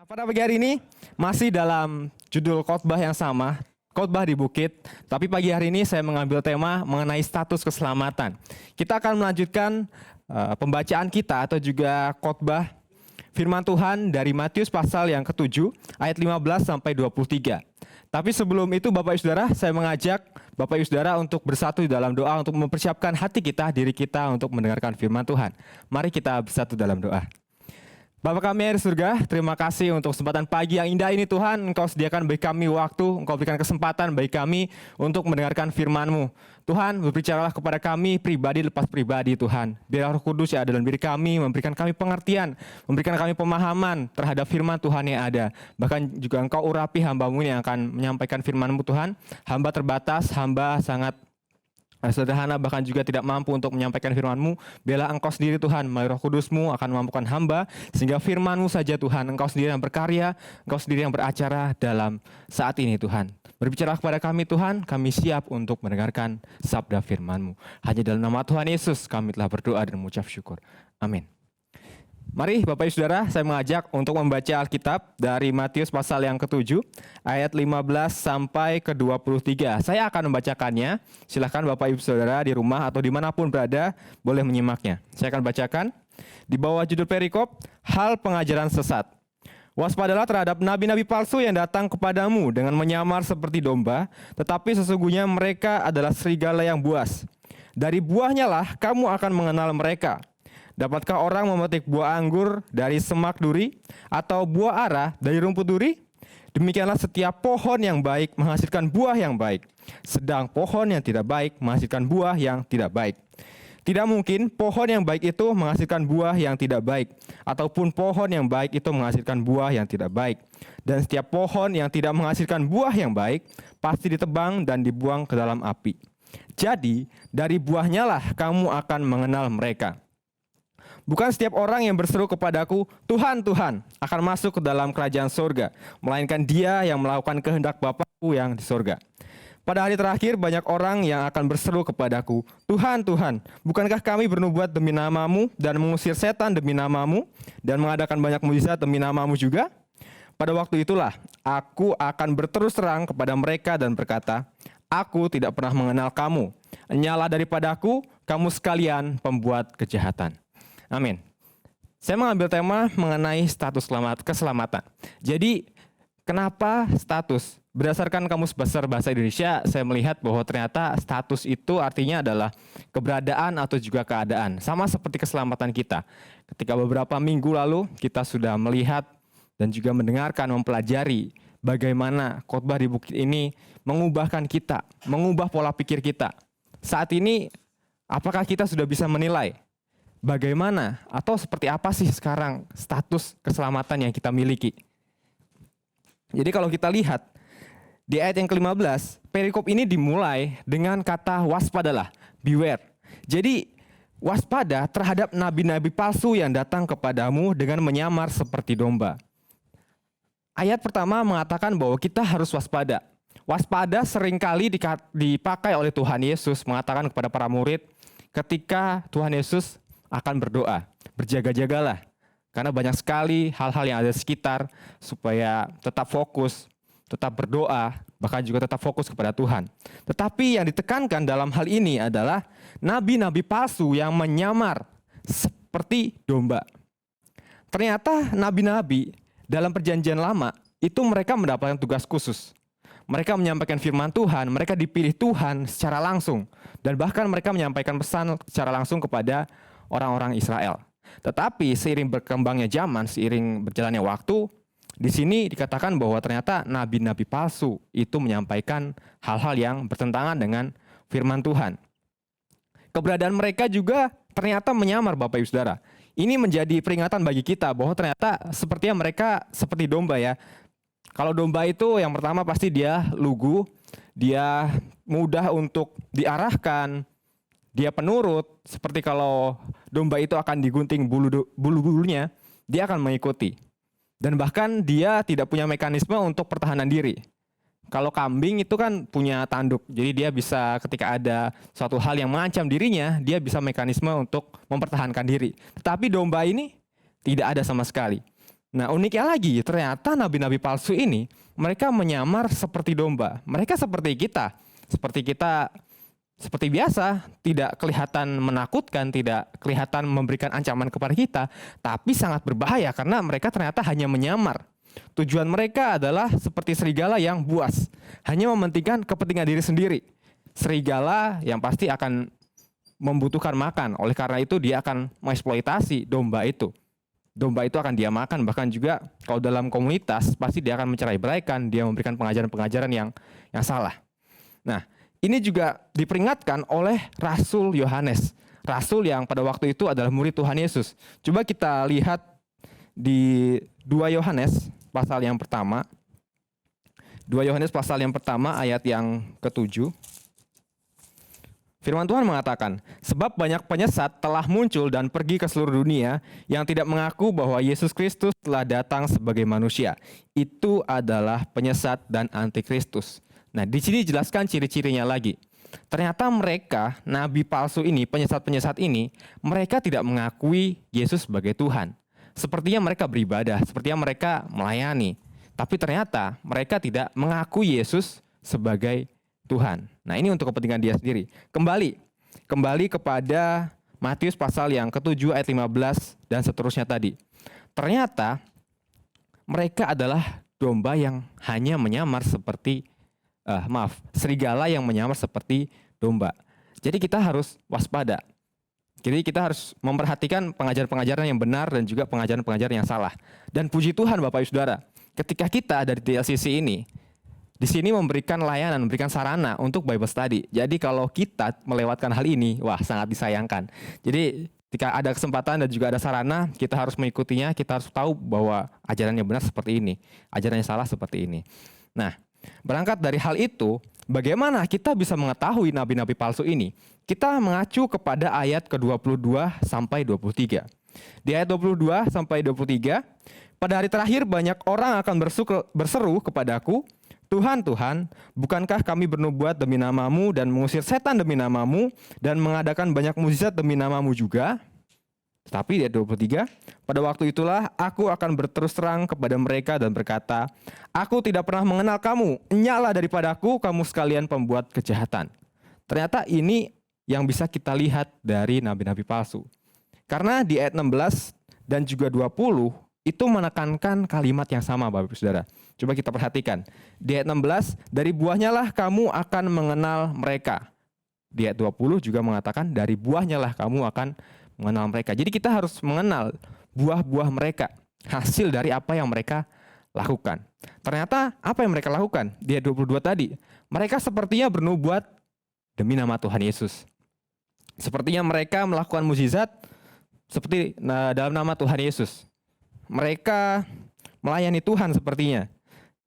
Pada pagi hari ini masih dalam judul khotbah yang sama, khotbah di bukit. Tapi pagi hari ini saya mengambil tema mengenai status keselamatan. Kita akan melanjutkan pembacaan kita atau juga khotbah firman Tuhan dari Matius pasal yang ke-7 ayat 15 sampai 23. Tapi sebelum itu Bapak Ibu Saudara, saya mengajak Bapak Ibu Saudara untuk bersatu di dalam doa untuk mempersiapkan hati kita, diri kita untuk mendengarkan firman Tuhan. Mari kita bersatu dalam doa. Bapa kami yang di surga, terima kasih untuk kesempatan pagi yang indah ini Tuhan. Engkau sediakan bagi kami waktu, Engkau berikan kesempatan bagi kami untuk mendengarkan firman-Mu. Tuhan, berbicaralah kepada kami pribadi lepas pribadi Tuhan. Biar Roh Kudus yang ada dalam diri kami, memberikan kami pengertian, memberikan kami pemahaman terhadap firman Tuhan yang ada. Bahkan juga Engkau urapi hamba-Mu yang akan menyampaikan firman-Mu Tuhan. Hamba terbatas, hamba sangat sederhana, bahkan juga tidak mampu untuk menyampaikan firman-Mu. Biarlah Engkau sendiri Tuhan, melalui Roh Kudus-Mu akan memampukan hamba, sehingga firman-Mu saja Tuhan, Engkau sendiri yang berkarya, Engkau sendiri yang beracara dalam saat ini Tuhan. Berbicara kepada kami Tuhan, kami siap untuk mendengarkan sabda firman-Mu. Hanya dalam nama Tuhan Yesus kami telah berdoa dan mengucap syukur. Amin. Mari Bapak Ibu Saudara, saya mengajak untuk membaca Alkitab dari Matius pasal yang ke-7 ayat 15 sampai ke-23. Saya akan membacakannya, silahkan Bapak Ibu Saudara di rumah atau dimanapun berada boleh menyimaknya. Saya akan bacakan di bawah judul perikop, hal pengajaran sesat. Waspadalah terhadap nabi-nabi palsu yang datang kepadamu dengan menyamar seperti domba, tetapi sesungguhnya mereka adalah serigala yang buas. Dari buahnya lah kamu akan mengenal mereka. Dapatkah orang memetik buah anggur dari semak duri atau buah ara dari rumput duri? Demikianlah setiap pohon yang baik menghasilkan buah yang baik, sedang pohon yang tidak baik menghasilkan buah yang tidak baik. Tidak mungkin pohon yang baik itu menghasilkan buah yang tidak baik, ataupun pohon yang baik itu menghasilkan buah yang tidak baik. Dan setiap pohon yang tidak menghasilkan buah yang baik pasti ditebang dan dibuang ke dalam api. Jadi dari buahnya lah kamu akan mengenal mereka. Bukan setiap orang yang berseru kepadaku, Tuhan, Tuhan, akan masuk ke dalam kerajaan surga, melainkan dia yang melakukan kehendak Bapa-Ku yang di surga. Pada hari terakhir banyak orang yang akan berseru kepadaku, Tuhan, Tuhan, bukankah kami bernubuat demi nama-Mu dan mengusir setan demi nama-Mu dan mengadakan banyak mujizat demi nama-Mu juga? Pada waktu itulah aku akan berterus terang kepada mereka dan berkata, aku tidak pernah mengenal kamu. Enyalah daripadaku, kamu sekalian pembuat kejahatan. Amin. Saya mengambil tema mengenai status keselamatan. Jadi, kenapa status? Berdasarkan Kamus Besar Bahasa Indonesia, saya melihat bahwa ternyata status itu artinya adalah keberadaan atau juga keadaan. Sama seperti keselamatan kita. Ketika beberapa minggu lalu, kita sudah melihat dan juga mendengarkan, mempelajari bagaimana khotbah di bukit ini mengubahkan kita, mengubah pola pikir kita. Saat ini, apakah kita sudah bisa menilai bagaimana atau seperti apa sih sekarang status keselamatan yang kita miliki? Jadi kalau kita lihat di ayat yang ke-15, perikop ini dimulai dengan kata waspadalah, beware. Jadi waspada terhadap nabi-nabi palsu yang datang kepadamu dengan menyamar seperti domba. Ayat pertama mengatakan bahwa kita harus waspada. Waspada seringkali dipakai oleh Tuhan Yesus mengatakan kepada para murid ketika Tuhan Yesus akan berdoa, berjaga-jagalah. Karena banyak sekali hal-hal yang ada di sekitar supaya tetap fokus, tetap berdoa, bahkan juga tetap fokus kepada Tuhan. Tetapi yang ditekankan dalam hal ini adalah nabi-nabi palsu yang menyamar seperti domba. Ternyata nabi-nabi dalam perjanjian lama itu mereka mendapatkan tugas khusus. Mereka menyampaikan firman Tuhan, mereka dipilih Tuhan secara langsung. Dan bahkan mereka menyampaikan pesan secara langsung kepada orang-orang Israel. Tetapi seiring berkembangnya zaman, seiring berjalannya waktu, di sini dikatakan bahwa ternyata nabi-nabi palsu itu menyampaikan hal-hal yang bertentangan dengan firman Tuhan. Keberadaan mereka juga ternyata menyamar Bapak Ibu Saudara. Ini menjadi peringatan bagi kita bahwa ternyata sepertinya mereka seperti domba ya. Kalau domba itu yang pertama pasti dia lugu, dia mudah untuk diarahkan, dia penurut, seperti kalau domba itu akan digunting bulu-bulunya, dia akan mengikuti. Dan bahkan dia tidak punya mekanisme untuk pertahanan diri. Kalau kambing itu kan punya tanduk, jadi dia bisa ketika ada suatu hal yang mengancam dirinya, dia bisa mekanisme untuk mempertahankan diri. Tetapi domba ini tidak ada sama sekali. Nah, uniknya lagi, ternyata nabi-nabi palsu ini mereka menyamar seperti domba. Mereka seperti kita. Seperti biasa, tidak kelihatan menakutkan, tidak kelihatan memberikan ancaman kepada kita, tapi sangat berbahaya karena mereka ternyata hanya menyamar. Tujuan mereka adalah seperti serigala yang buas, hanya mementingkan kepentingan diri sendiri. Serigala yang pasti akan membutuhkan makan, oleh karena itu dia akan mengeksploitasi domba itu. Domba itu akan dia makan, bahkan juga kalau dalam komunitas pasti dia akan mencerai-beraikan, dia memberikan pengajaran-pengajaran yang salah. Nah, ini juga diperingatkan oleh Rasul Yohanes, rasul yang pada waktu itu adalah murid Tuhan Yesus. Coba kita lihat di 2 Yohanes pasal yang pertama. 2 Yohanes pasal yang pertama ayat yang ke-7. Firman Tuhan mengatakan, sebab banyak penyesat telah muncul dan pergi ke seluruh dunia yang tidak mengaku bahwa Yesus Kristus telah datang sebagai manusia. Itu adalah penyesat dan antikristus. Nah, di sini jelaskan ciri-cirinya lagi. Ternyata mereka, nabi palsu ini, penyesat-penyesat ini, mereka tidak mengakui Yesus sebagai Tuhan. Sepertinya mereka beribadah, sepertinya mereka melayani. Tapi ternyata mereka tidak mengakui Yesus sebagai Tuhan. Nah, ini untuk kepentingan dia sendiri. Kembali kepada Matius pasal yang ke-7 ayat 15 dan seterusnya tadi. Ternyata mereka adalah domba yang hanya menyamar seperti serigala yang menyamar seperti domba. Jadi kita harus waspada. Jadi kita harus memperhatikan pengajaran-pengajaran yang benar dan juga pengajaran-pengajaran yang salah. Dan puji Tuhan Bapak Ibu Saudara, ketika kita dari TLCC ini di sini memberikan layanan, memberikan sarana untuk Bible study. Jadi kalau kita melewatkan hal ini, wah sangat disayangkan. Jadi ketika ada kesempatan dan juga ada sarana, kita harus mengikutinya, kita harus tahu bahwa ajaran yang benar seperti ini, ajaran yang salah seperti ini. Nah, berangkat dari hal itu, bagaimana kita bisa mengetahui nabi-nabi palsu ini? Kita mengacu kepada ayat ke-22 sampai 23. Di ayat 22 sampai 23, pada hari terakhir banyak orang akan berseru kepadaku, Tuhan, Tuhan, bukankah kami bernubuat demi namamu dan mengusir setan demi namamu dan mengadakan banyak mukjizat demi namamu juga? Tetapi di ayat 23, pada waktu itulah aku akan berterus terang kepada mereka dan berkata, aku tidak pernah mengenal kamu, enyaklah daripadaku kamu sekalian pembuat kejahatan. Ternyata ini yang bisa kita lihat dari nabi-nabi palsu. Karena di ayat 16 dan juga 20 itu menekankan kalimat yang sama Bapak Ibu Saudara. Coba kita perhatikan. Di ayat 16, dari buahnya lah kamu akan mengenal mereka. Di ayat 20 juga mengatakan dari buahnya lah kamu akan mengenal mereka. Jadi kita harus mengenal buah-buah mereka, hasil dari apa yang mereka lakukan. Ternyata apa yang mereka lakukan? Di ayat 22 tadi, mereka sepertinya bernubuat demi nama Tuhan Yesus. Sepertinya mereka melakukan mukjizat seperti dalam nama Tuhan Yesus. Mereka melayani Tuhan sepertinya.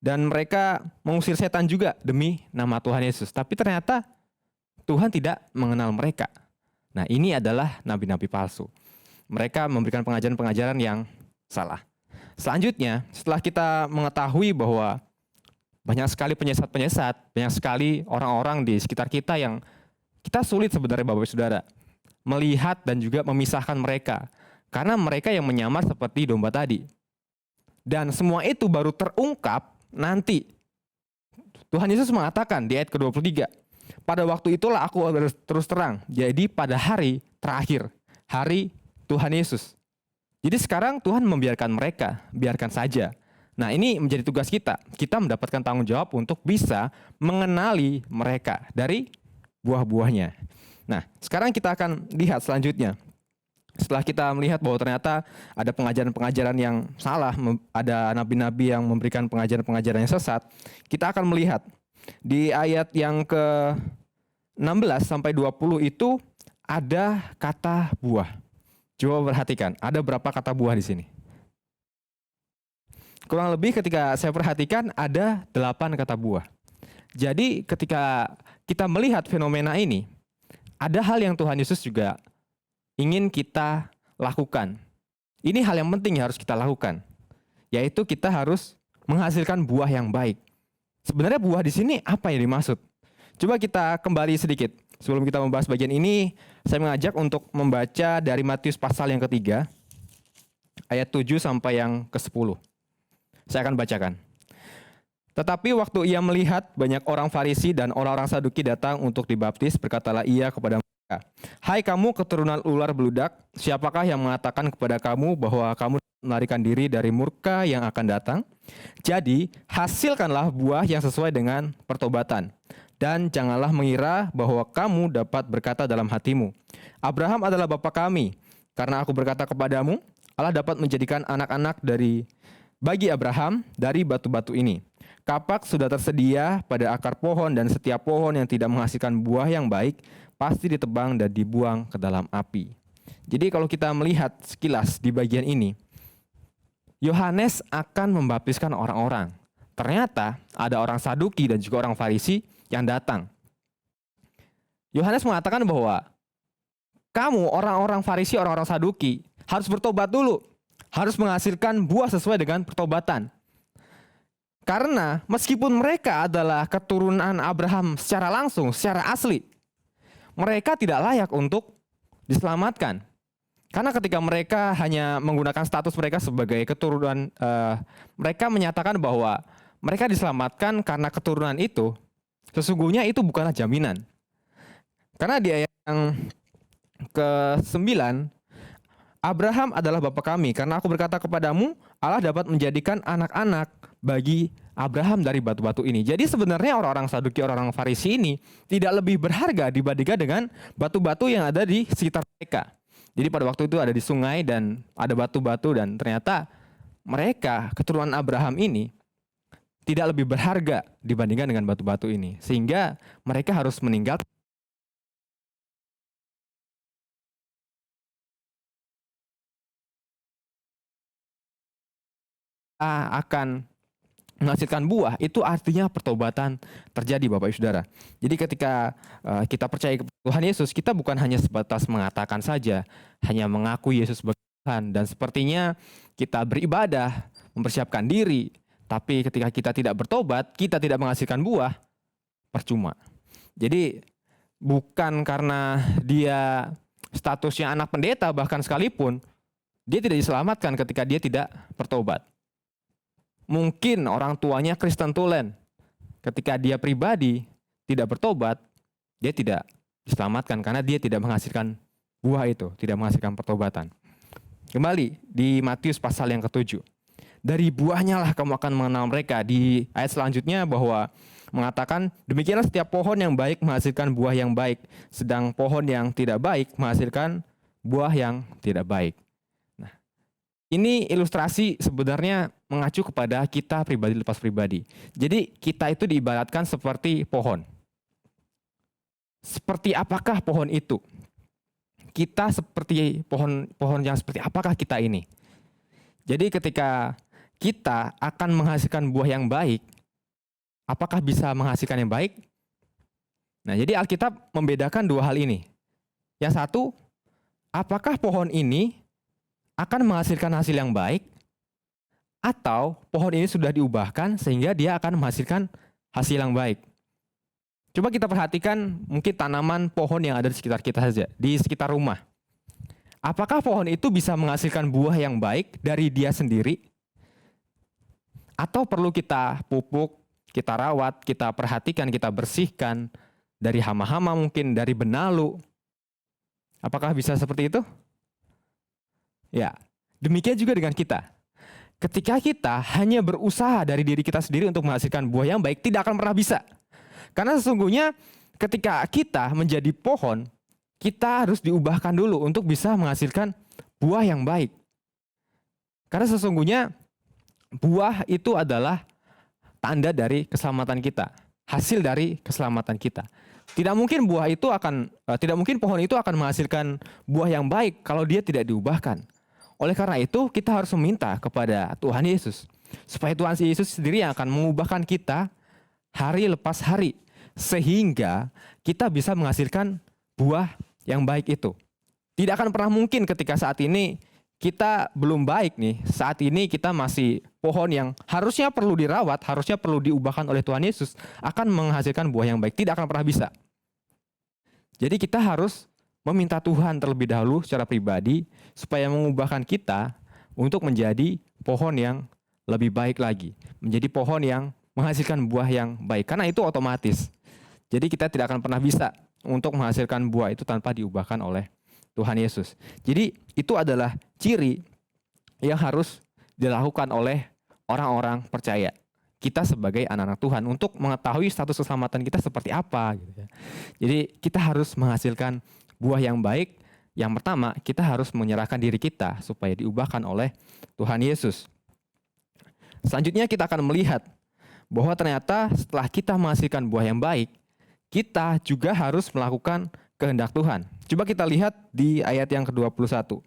Dan mereka mengusir setan juga demi nama Tuhan Yesus. Tapi ternyata Tuhan tidak mengenal mereka. Nah, ini adalah nabi-nabi palsu. Mereka memberikan pengajaran-pengajaran yang salah. Selanjutnya, setelah kita mengetahui bahwa banyak sekali penyesat-penyesat, banyak sekali orang-orang di sekitar kita yang kita sulit sebenarnya Bapak Ibu Saudara melihat dan juga memisahkan mereka. Karena mereka yang menyamar seperti domba tadi. Dan semua itu baru terungkap nanti. Tuhan Yesus mengatakan di ayat ke-23, pada waktu itulah aku terus terang. Jadi pada hari terakhir, hari Tuhan Yesus. Jadi sekarang Tuhan membiarkan mereka, biarkan saja. Nah, ini menjadi tugas kita. Kita mendapatkan tanggung jawab untuk bisa mengenali mereka dari buah-buahnya. Nah, sekarang kita akan lihat selanjutnya. Setelah kita melihat bahwa ternyata ada pengajaran-pengajaran yang salah, ada nabi-nabi yang memberikan pengajaran-pengajaran yang sesat, kita akan melihat di ayat yang ke-16 sampai 20 itu ada kata buah. Coba perhatikan, ada berapa kata buah di sini? Kurang lebih ketika saya perhatikan ada 8 kata buah. Jadi ketika kita melihat fenomena ini, ada hal yang Tuhan Yesus juga ingin kita lakukan. Ini hal yang penting yang harus kita lakukan, yaitu kita harus menghasilkan buah yang baik. Sebenarnya buah di sini apa yang dimaksud? Coba kita kembali sedikit. Sebelum kita membahas bagian ini, saya mengajak untuk membaca dari Matius pasal yang ketiga, ayat 7 sampai yang ke-10. Saya akan bacakan. Tetapi waktu ia melihat banyak orang Farisi dan orang-orang Saduki datang untuk dibaptis, berkatalah ia kepada mereka, "Hai kamu keturunan ular beludak, siapakah yang mengatakan kepada kamu bahwa kamu melarikan diri dari murka yang akan datang? Jadi, hasilkanlah buah yang sesuai dengan pertobatan. Dan janganlah mengira bahwa kamu dapat berkata dalam hatimu, Abraham adalah bapa kami. Karena aku berkata kepadamu, Allah dapat menjadikan anak-anak bagi Abraham dari batu-batu ini. Kapak sudah tersedia pada akar pohon dan setiap pohon yang tidak menghasilkan buah yang baik pasti ditebang dan dibuang ke dalam api." Jadi kalau kita melihat sekilas di bagian ini, Yohanes akan membaptiskan orang-orang. Ternyata ada orang Saduki dan juga orang Farisi yang datang. Yohanes mengatakan bahwa kamu orang-orang Farisi, orang-orang Saduki harus bertobat dulu. Harus menghasilkan buah sesuai dengan pertobatan. Karena meskipun mereka adalah keturunan Abraham secara langsung, secara asli, mereka tidak layak untuk diselamatkan. Karena ketika mereka hanya menggunakan status mereka sebagai keturunan, mereka menyatakan bahwa mereka diselamatkan karena keturunan itu, sesungguhnya itu bukanlah jaminan. Karena di ayat yang ke-9, Abraham adalah bapa kami, karena aku berkata kepadamu, Allah dapat menjadikan anak-anak bagi Abraham dari batu-batu ini. Jadi sebenarnya orang-orang Saduki, orang-orang Farisi ini tidak lebih berharga dibandingkan dengan batu-batu yang ada di sekitar mereka. Jadi pada waktu itu ada di sungai dan ada batu-batu, dan ternyata mereka, keturunan Abraham ini, tidak lebih berharga dibandingkan dengan batu-batu ini. Sehingga mereka harus meninggal. Akan menghasilkan buah, itu artinya pertobatan terjadi, Bapak Ibu Saudara. Jadi ketika kita percaya kepada Tuhan Yesus, kita bukan hanya sebatas mengatakan saja, hanya mengaku Yesus sebagai Tuhan, dan sepertinya kita beribadah, mempersiapkan diri, tapi ketika kita tidak bertobat, kita tidak menghasilkan buah, percuma. Jadi bukan karena dia statusnya anak pendeta, bahkan sekalipun, dia tidak diselamatkan ketika dia tidak bertobat. Mungkin orang tuanya Kristen tulen. Ketika dia pribadi tidak bertobat, dia tidak diselamatkan karena dia tidak menghasilkan buah itu, tidak menghasilkan pertobatan. Kembali di Matius pasal yang ke-7. Dari buahnya lah kamu akan mengenal mereka. Di ayat selanjutnya bahwa mengatakan, demikianlah setiap pohon yang baik menghasilkan buah yang baik, sedang pohon yang tidak baik menghasilkan buah yang tidak baik. Ini ilustrasi sebenarnya mengacu kepada kita pribadi lepas pribadi. Jadi kita itu diibaratkan seperti pohon. Seperti apakah pohon itu? Kita seperti pohon yang seperti apakah kita ini? Jadi ketika kita akan menghasilkan buah yang baik, apakah bisa menghasilkan yang baik? Nah, jadi Alkitab membedakan dua hal ini. Yang satu, apakah pohon ini akan menghasilkan hasil yang baik, atau pohon ini sudah diubahkan sehingga dia akan menghasilkan hasil yang baik. Coba kita perhatikan mungkin tanaman pohon yang ada di sekitar kita saja, di sekitar rumah. Apakah pohon itu bisa menghasilkan buah yang baik dari dia sendiri? Atau perlu kita pupuk, kita rawat, kita perhatikan, kita bersihkan dari hama-hama mungkin, dari benalu. Apakah bisa seperti itu? Ya, demikian juga dengan kita. Ketika kita hanya berusaha dari diri kita sendiri untuk menghasilkan buah yang baik, tidak akan pernah bisa. Karena sesungguhnya ketika kita menjadi pohon, kita harus diubahkan dulu untuk bisa menghasilkan buah yang baik. Karena sesungguhnya buah itu adalah tanda dari keselamatan kita, hasil dari keselamatan kita. Tidak mungkin pohon itu akan menghasilkan buah yang baik kalau dia tidak diubahkan. Oleh karena itu, kita harus meminta kepada Tuhan Yesus, supaya Tuhan Yesus sendiri yang akan mengubahkan kita hari lepas hari, sehingga kita bisa menghasilkan buah yang baik itu. Tidak akan pernah mungkin ketika saat ini kita belum baik nih, saat ini kita masih pohon yang harusnya perlu dirawat, harusnya perlu diubahkan oleh Tuhan Yesus, akan menghasilkan buah yang baik. Tidak akan pernah bisa. Jadi kita harus meminta Tuhan terlebih dahulu secara pribadi supaya mengubahkan kita untuk menjadi pohon yang lebih baik lagi, menjadi pohon yang menghasilkan buah yang baik. Karena itu otomatis. Jadi kita tidak akan pernah bisa untuk menghasilkan buah itu tanpa diubahkan oleh Tuhan Yesus. Jadi itu adalah ciri yang harus dilakukan oleh orang-orang percaya. Kita sebagai anak-anak Tuhan untuk mengetahui status keselamatan kita seperti apa. Gitu ya. Jadi kita harus menghasilkan buah yang baik. Yang pertama, kita harus menyerahkan diri kita supaya diubahkan oleh Tuhan Yesus. Selanjutnya kita akan melihat bahwa ternyata setelah kita menghasilkan buah yang baik, kita juga harus melakukan kehendak Tuhan. Coba kita lihat di ayat yang ke-21.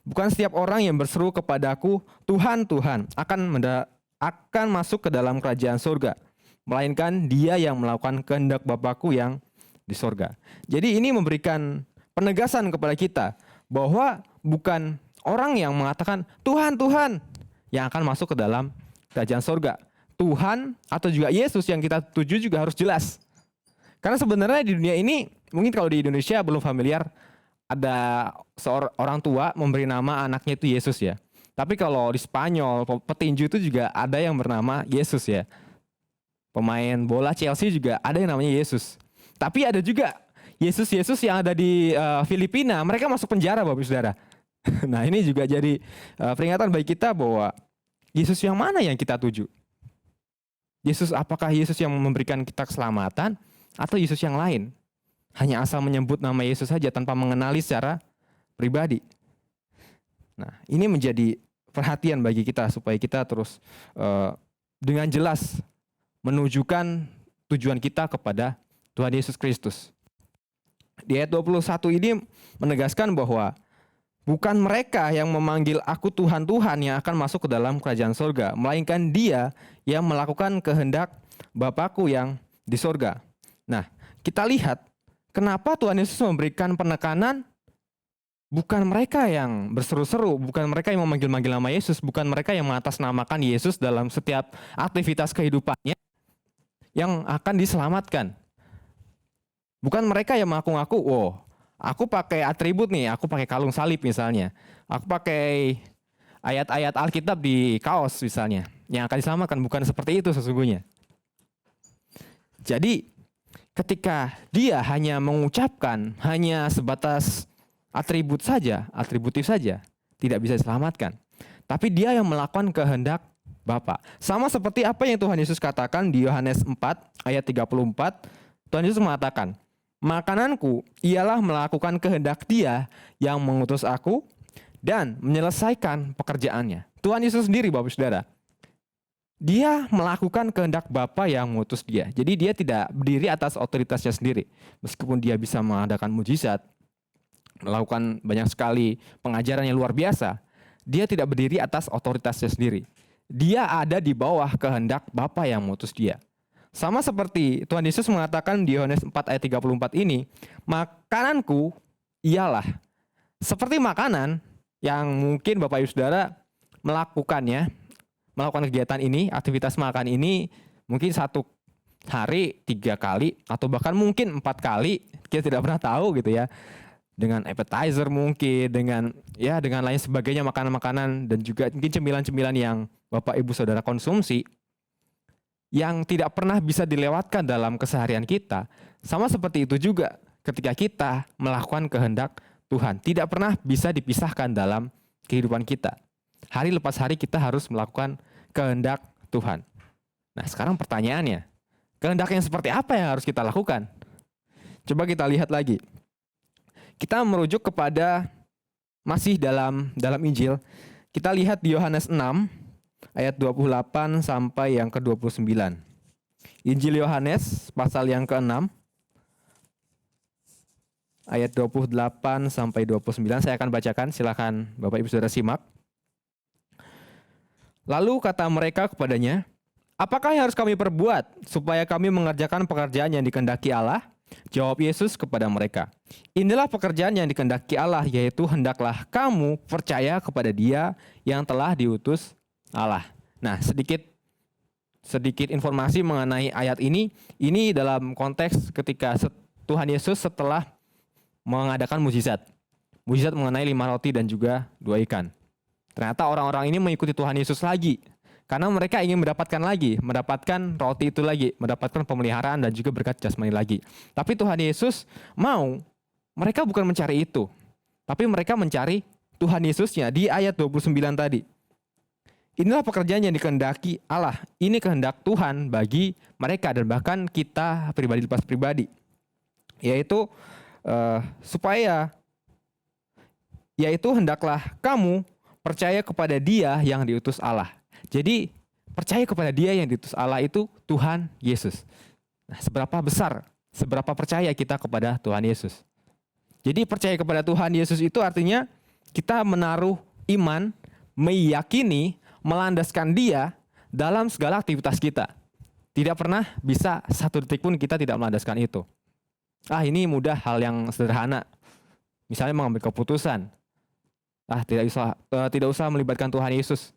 Bukan setiap orang yang berseru kepadaku, Tuhan, Tuhan, akan masuk ke dalam kerajaan surga, melainkan dia yang melakukan kehendak Bapa-Ku yang di surga. Jadi ini memberikan penegasan kepada kita bahwa bukan orang yang mengatakan Tuhan, Tuhan yang akan masuk ke dalam kerajaan surga. Tuhan atau juga Yesus yang kita tuju juga harus jelas. Karena sebenarnya di dunia ini, mungkin kalau di Indonesia belum familiar, ada seorang tua memberi nama anaknya itu Yesus ya. Tapi kalau di Spanyol, petinju itu juga ada yang bernama Yesus ya. Pemain bola Chelsea juga ada yang namanya Yesus. Tapi ada juga Yesus-Yesus yang ada di Filipina, mereka masuk penjara Bapak Saudara. Nah ini juga jadi peringatan bagi kita bahwa Yesus yang mana yang kita tuju? Yesus, apakah Yesus yang memberikan kita keselamatan atau Yesus yang lain? Hanya asal menyebut nama Yesus saja tanpa mengenali secara pribadi. Nah ini menjadi perhatian bagi kita supaya kita terus dengan jelas menunjukkan tujuan kita kepada Tuhan Yesus Kristus. Di ayat 21 ini menegaskan bahwa bukan mereka yang memanggil aku Tuhan, Tuhan yang akan masuk ke dalam kerajaan surga, melainkan dia yang melakukan kehendak Bapa-Ku yang di surga. Nah, kita lihat kenapa Tuhan Yesus memberikan penekanan bukan mereka yang berseru-seru, bukan mereka yang memanggil-manggil nama Yesus, bukan mereka yang mengatasnamakan Yesus dalam setiap aktivitas kehidupannya yang akan diselamatkan. Bukan mereka yang mengaku-ngaku, oh, aku pakai atribut nih, aku pakai kalung salib misalnya. Aku pakai ayat-ayat Alkitab di kaos misalnya. Yang akan diselamatkan, bukan seperti itu sesungguhnya. Jadi, ketika dia hanya mengucapkan, hanya sebatas atribut saja, atributif saja, tidak bisa diselamatkan. Tapi dia yang melakukan kehendak Bapa. Sama seperti apa yang Tuhan Yesus katakan di Yohanes 4 ayat 34. Tuhan Yesus mengatakan, makananku ialah melakukan kehendak dia yang mengutus aku dan menyelesaikan pekerjaannya. Tuhan Yesus sendiri Bapak Saudara, dia melakukan kehendak Bapa yang mengutus dia. Jadi dia tidak berdiri atas otoritasnya sendiri. Meskipun dia bisa mengadakan mujizat, melakukan banyak sekali pengajaran yang luar biasa, dia tidak berdiri atas otoritasnya sendiri. Dia ada di bawah kehendak Bapa yang mengutus dia. Sama seperti Tuhan Yesus mengatakan di Yohanes 4 ayat 34 ini, makananku ialah seperti makanan yang mungkin Bapak Ibu Saudara melakukan kegiatan ini, aktivitas makan ini mungkin satu hari 3 kali atau bahkan mungkin 4 kali, kita tidak pernah tahu gitu ya. Dengan appetizer mungkin, dengan lain sebagainya makanan-makanan dan juga mungkin cemilan-cemilan yang Bapak Ibu Saudara konsumsi yang tidak pernah bisa dilewatkan dalam keseharian kita. Sama seperti itu juga ketika kita melakukan kehendak Tuhan, tidak pernah bisa dipisahkan dalam kehidupan kita. Hari lepas hari kita harus melakukan kehendak Tuhan. Nah, sekarang pertanyaannya, kehendak yang seperti apa yang harus kita lakukan? Coba kita lihat lagi. Kita merujuk kepada masih dalam Injil. Kita lihat di Yohanes 6 ayat 28 sampai yang ke-29. Injil Yohanes pasal yang ke-6 ayat 28 sampai 29 saya akan bacakan, silakan Bapak Ibu Saudara simak. Lalu kata mereka kepadanya, apakah yang harus kami perbuat supaya kami mengerjakan pekerjaan yang dikehendaki Allah? Jawab Yesus kepada mereka, inilah pekerjaan yang dikehendaki Allah, yaitu hendaklah kamu percaya kepada Dia yang telah diutus Allah. Nah, sedikit informasi mengenai ayat ini dalam konteks ketika Tuhan Yesus setelah mengadakan mujizat mengenai 5 roti dan juga 2 ikan. Ternyata orang-orang ini mengikuti Tuhan Yesus lagi. Karena mereka ingin mendapatkan roti itu lagi, mendapatkan pemeliharaan dan juga berkat jasmani lagi. Tapi Tuhan Yesus mau, mereka bukan mencari itu. Tapi mereka mencari Tuhan Yesusnya di ayat 29 tadi. Inilah pekerjaan yang dikehendaki Allah. Ini kehendak Tuhan bagi mereka dan bahkan kita pribadi lepas pribadi. Yaitu hendaklah kamu percaya kepada Dia yang diutus Allah. Jadi percaya kepada Dia yang diutus Allah itu Tuhan Yesus. Nah, seberapa percaya kita kepada Tuhan Yesus? Jadi percaya kepada Tuhan Yesus itu artinya kita menaruh iman, meyakini, melandaskan Dia dalam segala aktivitas kita. Tidak pernah bisa satu detik pun kita tidak melandaskan itu. Ini mudah, hal yang sederhana. Misalnya mengambil keputusan. Tidak usah melibatkan Tuhan Yesus.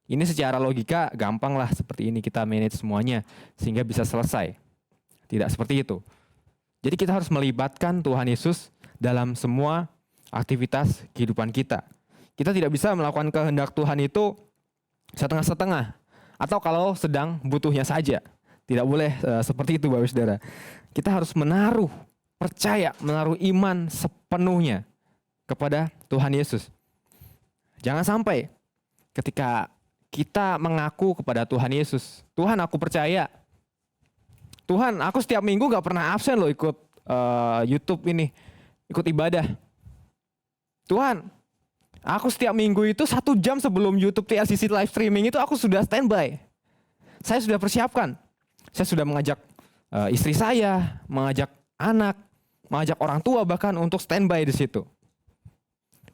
Ini secara logika gampang lah, seperti ini kita manage semuanya sehingga bisa selesai. Tidak seperti itu. Jadi kita harus melibatkan Tuhan Yesus dalam semua aktivitas kehidupan kita. Kita tidak bisa melakukan kehendak Tuhan itu setengah-setengah atau kalau sedang butuhnya saja. Tidak boleh seperti itu, Bapak Saudara. Kita harus menaruh iman sepenuhnya kepada Tuhan Yesus. Jangan sampai ketika kita mengaku kepada Tuhan Yesus, Tuhan aku percaya, Tuhan aku setiap minggu gak pernah absen loh ikut YouTube ini, ikut ibadah. Tuhan, aku setiap minggu itu 1 jam sebelum YouTube TLCC live streaming itu aku sudah standby. Saya sudah persiapkan. Saya sudah mengajak istri saya, mengajak anak, mengajak orang tua bahkan untuk standby di situ.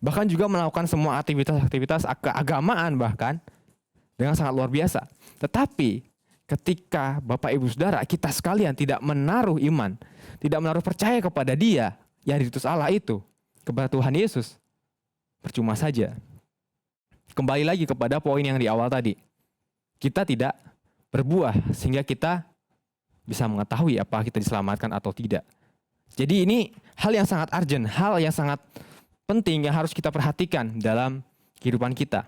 Bahkan juga melakukan semua aktivitas keagamaan bahkan dengan sangat luar biasa. Tetapi ketika Bapak Ibu Saudara kita sekalian tidak menaruh iman, tidak menaruh percaya kepada Dia yang diutus Allah itu, kepada Tuhan Yesus, percuma saja. Kembali lagi kepada poin yang di awal tadi. Kita tidak berbuah sehingga kita bisa mengetahui apakah kita diselamatkan atau tidak. Jadi ini hal yang sangat urgent, hal yang sangat penting yang harus kita perhatikan dalam kehidupan kita.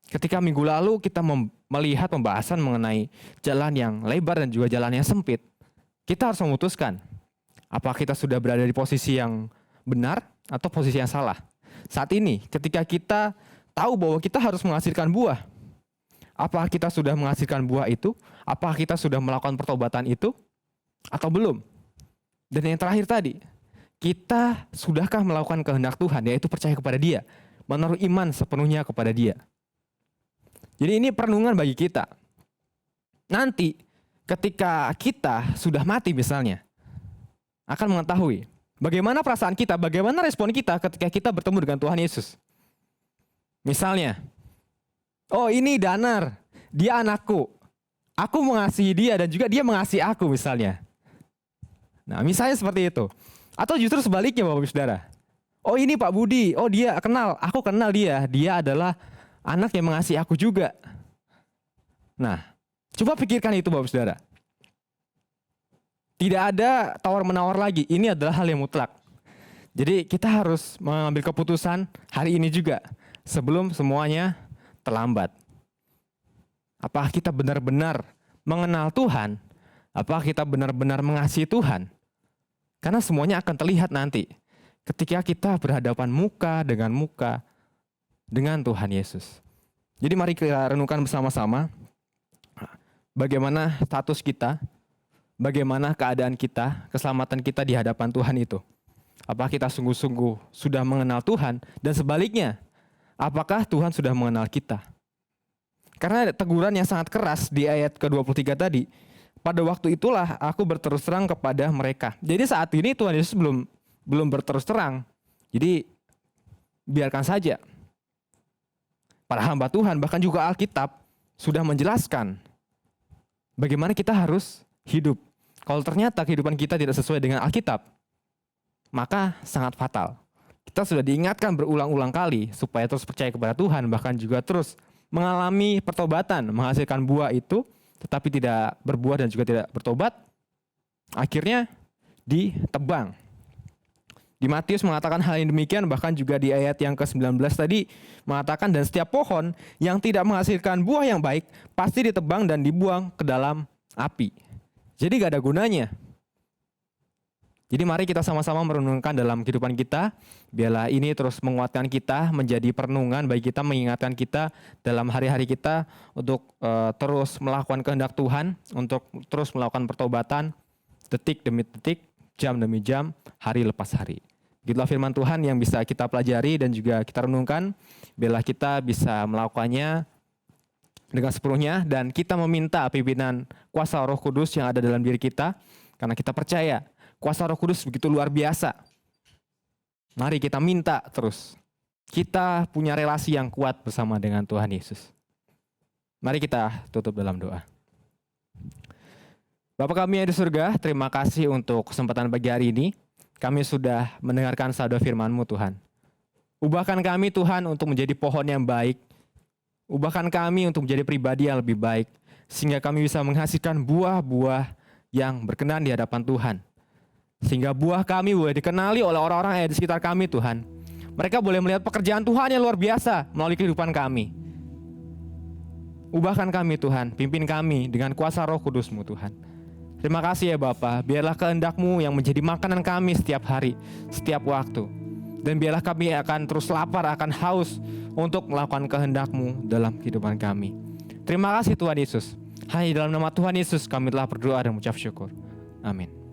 Ketika minggu lalu kita melihat pembahasan mengenai jalan yang lebar dan juga jalan yang sempit, kita harus memutuskan apakah kita sudah berada di posisi yang benar atau posisi yang salah. Saat ini ketika kita tahu bahwa kita harus menghasilkan buah, apakah kita sudah menghasilkan buah itu? Apakah kita sudah melakukan pertobatan itu atau belum? Dan yang terakhir tadi, kita sudahkah melakukan kehendak Tuhan, yaitu percaya kepada Dia, menaruh iman sepenuhnya kepada Dia. Jadi ini perenungan bagi kita. Nanti ketika kita sudah mati misalnya, akan mengetahui bagaimana perasaan kita, bagaimana respon kita ketika kita bertemu dengan Tuhan Yesus. Misalnya, oh ini Danar, dia anakku, aku mengasihi dia dan juga dia mengasihi aku misalnya. Nah misalnya seperti itu. Atau justru sebaliknya Bapak Saudara. Oh ini Pak Budi, oh dia aku kenal dia adalah anak yang mengasihi aku juga. Nah, coba pikirkan itu Bapak Saudara. Tidak ada tawar-menawar lagi, ini adalah hal yang mutlak. Jadi kita harus mengambil keputusan hari ini juga, sebelum semuanya terlambat. Apakah kita benar-benar mengenal Tuhan? Apakah kita benar-benar mengasihi Tuhan? Karena semuanya akan terlihat nanti ketika kita berhadapan muka dengan Tuhan Yesus. Jadi mari kita renungkan bersama-sama bagaimana status kita, bagaimana keadaan kita, keselamatan kita di hadapan Tuhan itu. Apakah kita sungguh-sungguh sudah mengenal Tuhan dan sebaliknya, apakah Tuhan sudah mengenal kita? Karena teguran yang sangat keras di ayat ke-23 tadi, pada waktu itulah aku berterus terang kepada mereka. Jadi saat ini Tuhan Yesus belum berterus terang. Jadi biarkan saja. Para hamba Tuhan bahkan juga Alkitab sudah menjelaskan bagaimana kita harus hidup. Kalau ternyata kehidupan kita tidak sesuai dengan Alkitab, maka sangat fatal. Kita sudah diingatkan berulang-ulang kali supaya terus percaya kepada Tuhan, bahkan juga terus mengalami pertobatan, menghasilkan buah itu, tetapi tidak berbuah dan juga tidak bertobat, akhirnya ditebang. Di Matius mengatakan hal yang demikian, bahkan juga di ayat yang ke-19 tadi mengatakan, dan setiap pohon yang tidak menghasilkan buah yang baik pasti ditebang dan dibuang ke dalam api. Jadi gak ada gunanya. Jadi mari kita sama-sama merenungkan dalam kehidupan kita, biarlah ini terus menguatkan kita, menjadi perenungan bagi kita, mengingatkan kita dalam hari-hari kita untuk terus melakukan kehendak Tuhan, untuk terus melakukan pertobatan, detik demi detik, jam demi jam, hari lepas hari. Itulah firman Tuhan yang bisa kita pelajari dan juga kita renungkan. Biarlah kita bisa melakukannya dengan sepenuhnya dan kita meminta pimpinan kuasa Roh Kudus yang ada dalam diri kita. Karena kita percaya kuasa Roh Kudus begitu luar biasa. Mari kita minta terus. Kita punya relasi yang kuat bersama dengan Tuhan Yesus. Mari kita tutup dalam doa. Bapa kami yang di surga, terima kasih untuk kesempatan pagi hari ini. Kami sudah mendengarkan sabda firman-Mu Tuhan. Ubahkan kami Tuhan untuk menjadi pohon yang baik. Ubahkan kami untuk menjadi pribadi yang lebih baik. Sehingga kami bisa menghasilkan buah-buah yang berkenan di hadapan Tuhan. Sehingga buah kami boleh dikenali oleh orang-orang yang ada di sekitar kami Tuhan. Mereka boleh melihat pekerjaan Tuhan yang luar biasa melalui kehidupan kami. Ubahkan kami Tuhan, pimpin kami dengan kuasa Roh Kudus-Mu Tuhan. Terima kasih ya Bapa, biarlah kehendak-Mu yang menjadi makanan kami setiap hari, setiap waktu. Dan biarlah kami akan terus lapar, akan haus untuk melakukan kehendak-Mu dalam kehidupan kami. Terima kasih Tuhan Yesus. Hanya dalam nama Tuhan Yesus kami telah berdoa dan mengucap syukur. Amin.